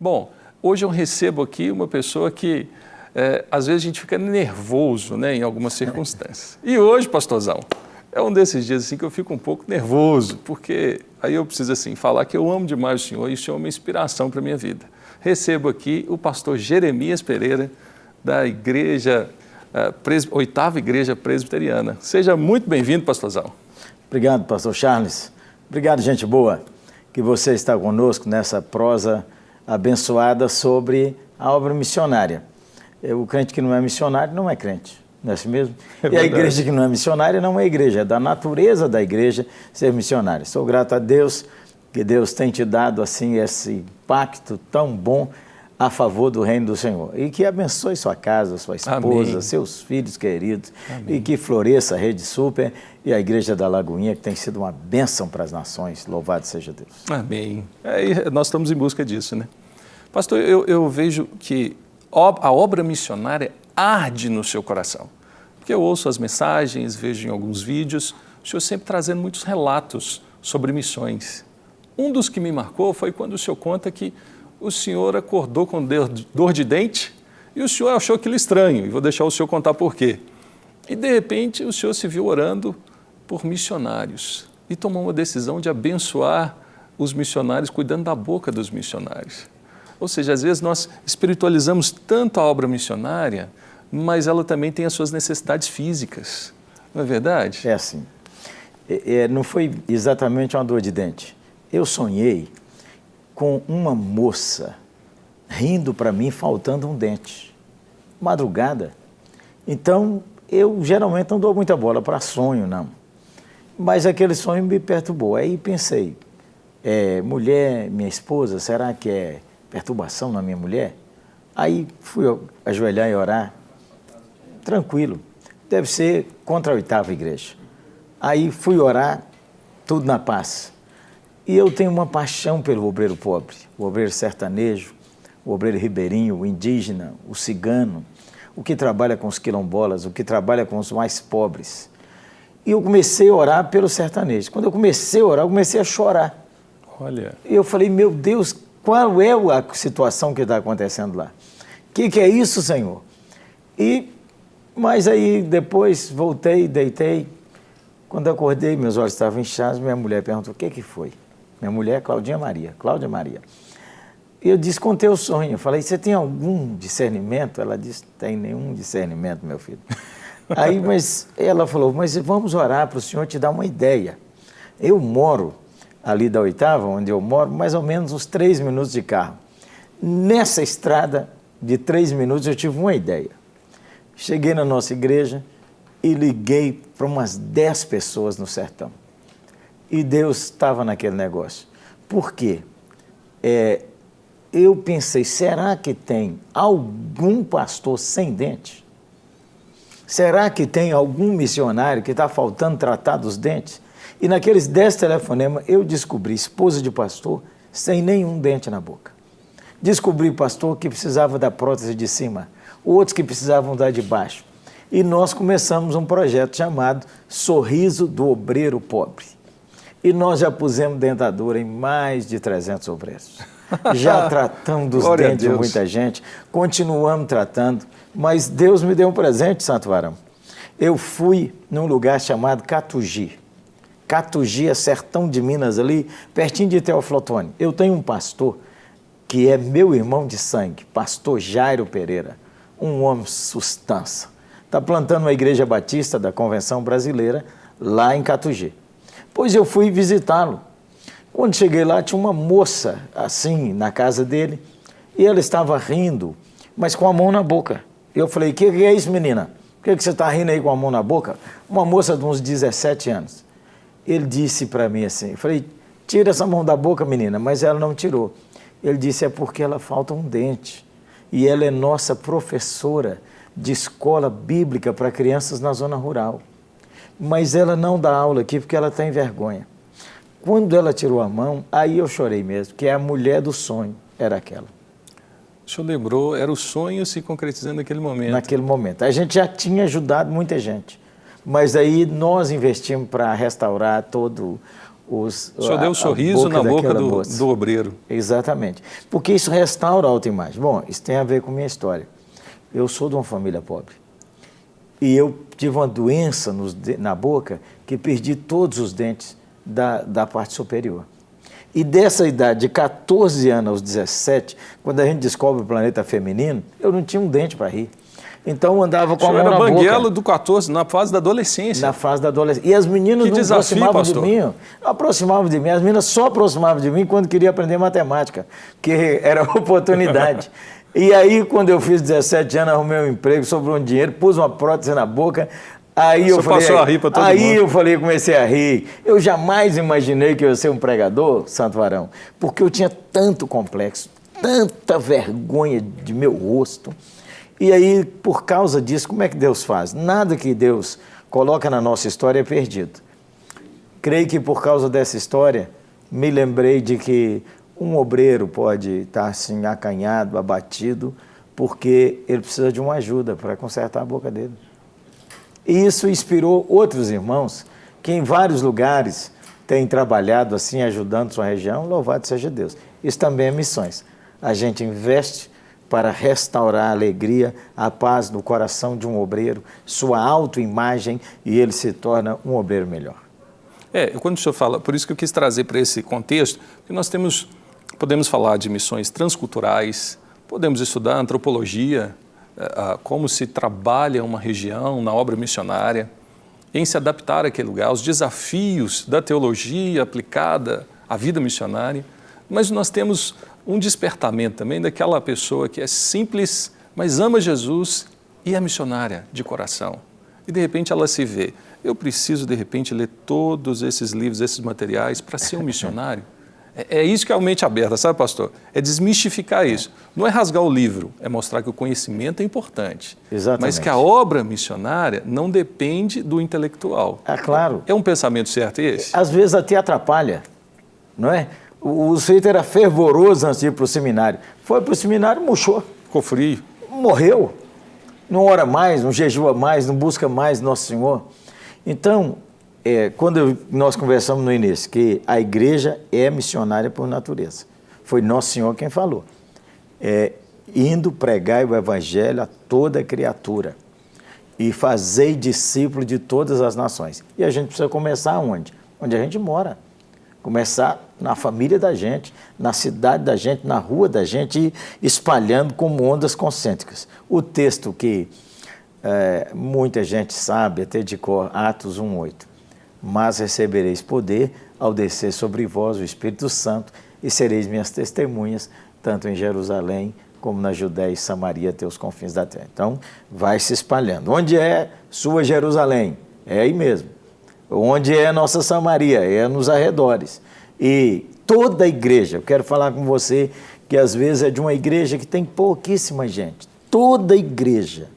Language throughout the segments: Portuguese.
Bom, hoje eu recebo aqui uma pessoa que, às vezes, a gente fica nervoso, né, em algumas circunstâncias. E hoje, pastorzão, é um desses dias assim, que eu fico um pouco nervoso, porque aí eu preciso assim, falar que eu amo demais o Senhor e o Senhor é uma inspiração para a minha vida. Recebo aqui o pastor Jeremias Pereira, da igreja, oitava igreja presbiteriana. Seja muito bem-vindo, pastorzão. Obrigado, pastor Charles. Obrigado, gente boa, que você está conosco nessa prosa abençoada sobre a obra missionária. O crente que não é missionário não é crente, não é assim mesmo? E a igreja que não é missionária não é igreja, é da natureza da igreja ser missionária. Sou grato a Deus, que Deus tem te dado assim esse pacto tão bom a favor do reino do Senhor. E que abençoe sua casa, sua esposa, Amém. Seus filhos queridos. Amém. E que floresça a Rede Super e a Igreja da Lagoinha, que tem sido uma bênção para as nações. Louvado seja Deus. Amém. Nós estamos em busca disso, né? Pastor, eu vejo que a obra missionária arde no seu coração. Porque eu ouço as mensagens, vejo em alguns vídeos, o senhor sempre trazendo muitos relatos sobre missões. Um dos que me marcou foi quando o senhor conta que o senhor acordou com dor de dente e o senhor achou aquilo estranho, e vou deixar o senhor contar por quê. E de repente o senhor se viu orando por missionários e tomou uma decisão de abençoar os missionários, cuidando da boca dos missionários. Ou seja, às vezes nós espiritualizamos tanto a obra missionária, mas ela também tem as suas necessidades físicas, não é verdade? É assim, não foi exatamente uma dor de dente. Eu sonhei com uma moça rindo para mim, faltando um dente. Madrugada. Então, eu geralmente não dou muita bola para sonho, não. Mas aquele sonho me perturbou. Aí pensei, mulher, minha esposa, será que é perturbação na minha mulher? Aí fui ajoelhar e orar. Tranquilo. Deve ser contra a oitava igreja. Aí fui orar, tudo na paz. E eu tenho uma paixão pelo obreiro pobre, o obreiro sertanejo, o obreiro ribeirinho, o indígena, o cigano, o que trabalha com os quilombolas, o que trabalha com os mais pobres. E eu comecei a orar pelo sertanejo. Quando eu comecei a orar, eu comecei a chorar. Olha. E eu falei, meu Deus, qual é a situação que está acontecendo lá? O que é isso, Senhor? Mas aí depois voltei, deitei. Quando eu acordei, meus olhos estavam inchados, minha mulher perguntou, o que foi? Minha mulher é Cláudia Maria. E eu disse, contei o sonho. Eu falei, você tem algum discernimento? Ela disse, tem nenhum discernimento, meu filho. Aí, mas ela falou, mas vamos orar para o Senhor te dar uma ideia. Eu moro ali da oitava, onde eu moro, mais ou menos uns 3 minutos de carro. Nessa estrada de 3 minutos eu tive uma ideia. Cheguei na nossa igreja e liguei para umas 10 pessoas no sertão. E Deus estava naquele negócio. Por quê? Eu pensei, será que tem algum pastor sem dente? Será que tem algum missionário que está faltando tratar dos dentes? E naqueles 10 telefonemas eu descobri esposa de pastor sem nenhum dente na boca. Descobri pastor que precisava da prótese de cima, outros que precisavam da de baixo. E nós começamos um projeto chamado Sorriso do Obreiro Pobre. E nós já pusemos dentadura em mais de 300 obreiros. Já tratamos dos dentes de muita gente, continuamos tratando, mas Deus me deu um presente, Santo Varão. Eu fui num lugar chamado Catugi. Catugi é sertão de Minas ali, pertinho de Teoflotone. Eu tenho um pastor que é meu irmão de sangue, pastor Jairo Pereira, um homem sustância. Está plantando uma igreja batista da Convenção Brasileira lá em Catugi. Pois eu fui visitá-lo. Quando cheguei lá, tinha uma moça, assim, na casa dele, e ela estava rindo, mas com a mão na boca. Eu falei, o que é isso, menina? Por que você está rindo aí com a mão na boca? Uma moça de uns 17 anos. Ele disse para mim assim, eu falei, tira essa mão da boca, menina, mas ela não tirou. Ele disse, é porque ela falta um dente, e ela é nossa professora de escola bíblica para crianças na zona rural. Mas ela não dá aula aqui porque ela tem vergonha. Quando ela tirou a mão, aí eu chorei mesmo, que a mulher do sonho era aquela. O senhor lembrou, era o sonho se concretizando naquele momento. Naquele momento. A gente já tinha ajudado muita gente, mas aí nós investimos para restaurar todo O senhor deu um sorriso na boca do obreiro. Exatamente. Porque isso restaura a autoimagem. Bom, isso tem a ver com a minha história. Eu sou de uma família pobre. E eu tive uma doença na boca que perdi todos os dentes da parte superior. E dessa idade, de 14 anos aos 17, quando a gente descobre o planeta feminino, eu não tinha um dente para rir. Então eu andava com a mão na boca. Era banguelo do 14, na fase da adolescência. Na fase da adolescência. E as meninas não aproximavam de mim. Não aproximavam de mim. As meninas só aproximavam de mim quando queria aprender matemática, que era a oportunidade. E aí, quando eu fiz 17 anos, arrumei um emprego, sobrou um dinheiro, pus uma prótese na boca. Aí eu falei, passou a rir para todo mundo. Aí eu falei, comecei a rir. Eu jamais imaginei que eu ia ser um pregador, Santo Varão, porque eu tinha tanto complexo, tanta vergonha de meu rosto. E aí, por causa disso, como é que Deus faz? Nada que Deus coloca na nossa história é perdido. Creio que por causa dessa história, me lembrei de que um obreiro pode estar assim, acanhado, abatido, porque ele precisa de uma ajuda para consertar a boca dele. E isso inspirou outros irmãos que em vários lugares têm trabalhado assim, ajudando sua região. Louvado seja Deus. Isso também é missões. A gente investe para restaurar a alegria, a paz no coração de um obreiro, sua autoimagem, e ele se torna um obreiro melhor. Quando o senhor fala, por isso que eu quis trazer para esse contexto, que nós podemos falar de missões transculturais, podemos estudar antropologia, como se trabalha uma região na obra missionária, em se adaptar àquele lugar, os desafios da teologia aplicada à vida missionária, mas nós temos um despertamento também daquela pessoa que é simples, mas ama Jesus e é missionária de coração. E de repente ela se vê, eu preciso de repente ler todos esses livros, esses materiais para ser um missionário. É isso que é a mente aberta, sabe, pastor? É desmistificar isso. Não é rasgar o livro, é mostrar que o conhecimento é importante. Exatamente. Mas que a obra missionária não depende do intelectual. Claro. É um pensamento certo esse? Às vezes até atrapalha, não é? O sujeito era fervoroso antes de ir para o seminário. Foi para o seminário, murchou. Ficou frio. Morreu. Não ora mais, não jejua mais, não busca mais Nosso Senhor. Então, quando nós conversamos no início, que a igreja é missionária por natureza. Foi Nosso Senhor quem falou. Indo pregai o evangelho a toda criatura e fazei discípulo de todas as nações. E a gente precisa começar onde? Onde a gente mora. Começar na família da gente, na cidade da gente, na rua da gente, e espalhando como ondas concêntricas. O texto que muita gente sabe, até de cor, Atos 1:8. Mas recebereis poder ao descer sobre vós o Espírito Santo e sereis minhas testemunhas, tanto em Jerusalém como na Judéia e Samaria, até os confins da terra. Então, vai se espalhando. Onde é sua Jerusalém? É aí mesmo. Onde é nossa Samaria? É nos arredores. E toda a igreja, eu quero falar com você que às vezes é de uma igreja que tem pouquíssima gente. Toda a igreja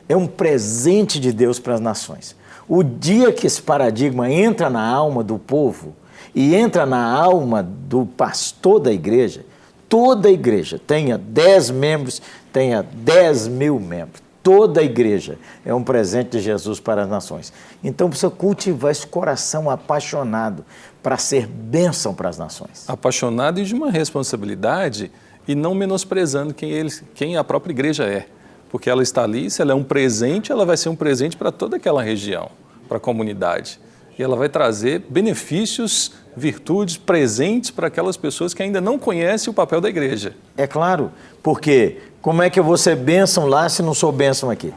é um presente de Deus para as nações. O dia que esse paradigma entra na alma do povo e entra na alma do pastor da igreja, toda a igreja, tenha 10 membros, tenha 10 mil membros, toda a igreja é um presente de Jesus para as nações. Então precisa cultivar esse coração apaixonado para ser bênção para as nações. Apaixonado e de uma responsabilidade e não menosprezando quem a própria igreja é. Porque ela está ali, se ela é um presente, ela vai ser um presente para toda aquela região, para a comunidade. E ela vai trazer benefícios, virtudes, presentes para aquelas pessoas que ainda não conhecem o papel da igreja. É claro, porque como é que eu vou ser bênção lá se não sou bênção aqui?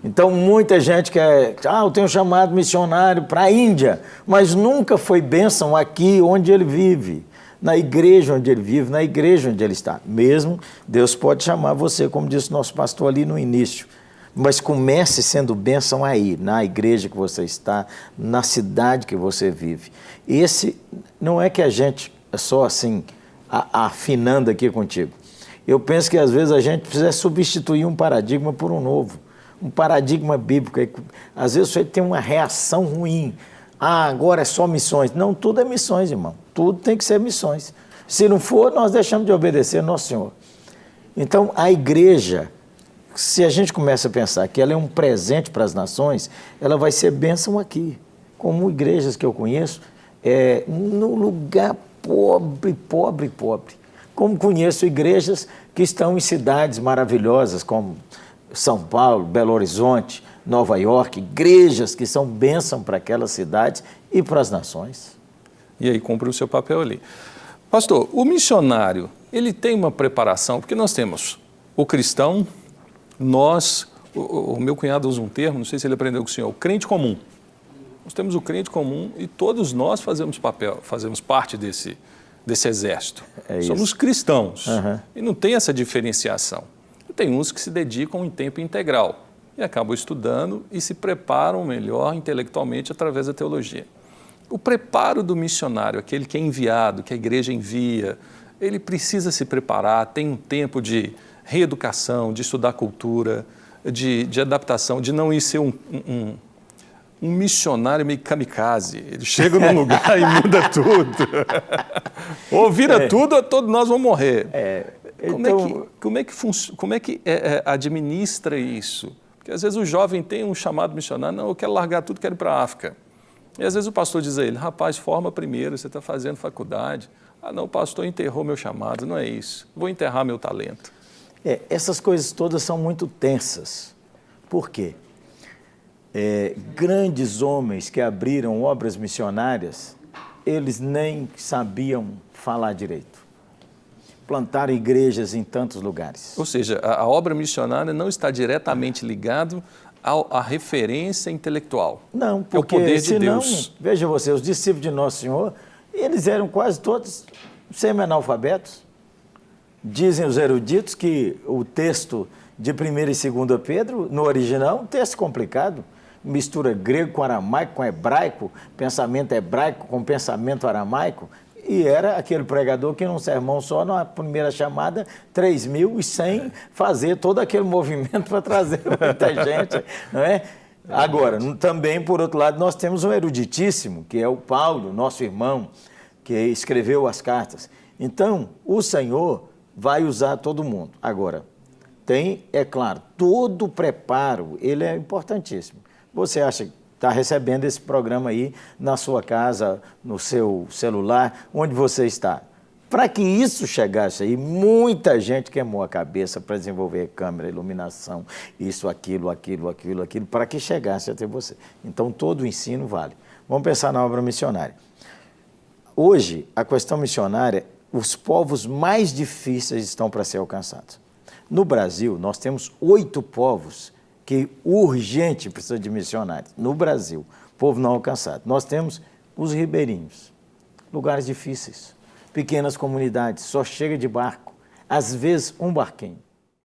Então muita gente quer, eu tenho chamado missionário para a Índia, mas nunca foi bênção aqui onde ele vive. Na igreja onde ele vive, na igreja onde ele está. Mesmo, Deus pode chamar você, como disse o nosso pastor ali no início, mas comece sendo bênção aí, na igreja que você está, na cidade que você vive. Esse não é que a gente é só assim, afinando aqui contigo. Eu penso que às vezes a gente precisa substituir um paradigma por um novo, um paradigma bíblico. Às vezes você tem uma reação ruim. Agora é só missões. Não, tudo é missões, irmão. Tudo tem que ser missões. Se não for, nós deixamos de obedecer Nosso Senhor. Então, a igreja, se a gente começa a pensar que ela é um presente para as nações, ela vai ser bênção aqui. Como igrejas que eu conheço, no lugar pobre, pobre, pobre. Como conheço igrejas que estão em cidades maravilhosas, como São Paulo, Belo Horizonte, Nova York, igrejas que são bênção para aquelas cidades e para as nações. E aí cumpre o seu papel ali. Pastor, o missionário, ele tem uma preparação, porque nós temos o cristão, o meu cunhado usa um termo, não sei se ele aprendeu com o senhor, o crente comum. Nós temos o crente comum e todos nós fazemos parte desse exército. Somos cristãos e não tem essa diferenciação. E tem uns que se dedicam em tempo integral e acabam estudando e se preparam melhor intelectualmente através da teologia. O preparo do missionário, aquele que é enviado, que a igreja envia, ele precisa se preparar, tem um tempo de reeducação, de estudar cultura, de adaptação, de não ir ser um missionário meio kamikaze. Ele chega num lugar e muda tudo. Ou vira tudo, ou todos nós vamos morrer. Como é que administra isso? Porque às vezes o jovem tem um chamado missionário, não, eu quero largar tudo, quero ir para a África. E às vezes o pastor diz a ele, rapaz, forma primeiro, você está fazendo faculdade. Ah, não, o pastor enterrou meu chamado, não é isso. Vou enterrar meu talento. Essas coisas todas são muito tensas. Por quê? Grandes homens que abriram obras missionárias, eles nem sabiam falar direito. Plantaram igrejas em tantos lugares. Ou seja, a obra missionária não está diretamente ligada à referência intelectual. Não, porque é o poder de senão, Deus. Veja você, os discípulos de Nosso Senhor, eles eram quase todos semi-analfabetos. Dizem os eruditos que o texto de 1 e 2 Pedro, no original, é um texto complicado. Mistura grego com aramaico, com hebraico, pensamento hebraico com pensamento aramaico. E era aquele pregador que num sermão só, na primeira chamada, 3.000 e sem fazer todo aquele movimento para trazer muita gente, não é? Agora, também, por outro lado, nós temos um eruditíssimo, que é o Paulo, nosso irmão, que escreveu as cartas. Então, o Senhor vai usar todo mundo. Agora, tem, é claro, todo o preparo, ele é importantíssimo. Você acha que está recebendo esse programa aí na sua casa, no seu celular, onde você está? Para que isso chegasse aí, muita gente queimou a cabeça para desenvolver câmera, iluminação, isso, aquilo, para que chegasse até você. Então, todo o ensino vale. Vamos pensar na obra missionária. Hoje, a questão missionária, os povos mais difíceis estão para ser alcançados. No Brasil, nós temos 8 povos que urgente precisa de missionários. No Brasil, povo não alcançado. Nós temos os ribeirinhos, lugares difíceis, pequenas comunidades, só chega de barco, às vezes um barquinho.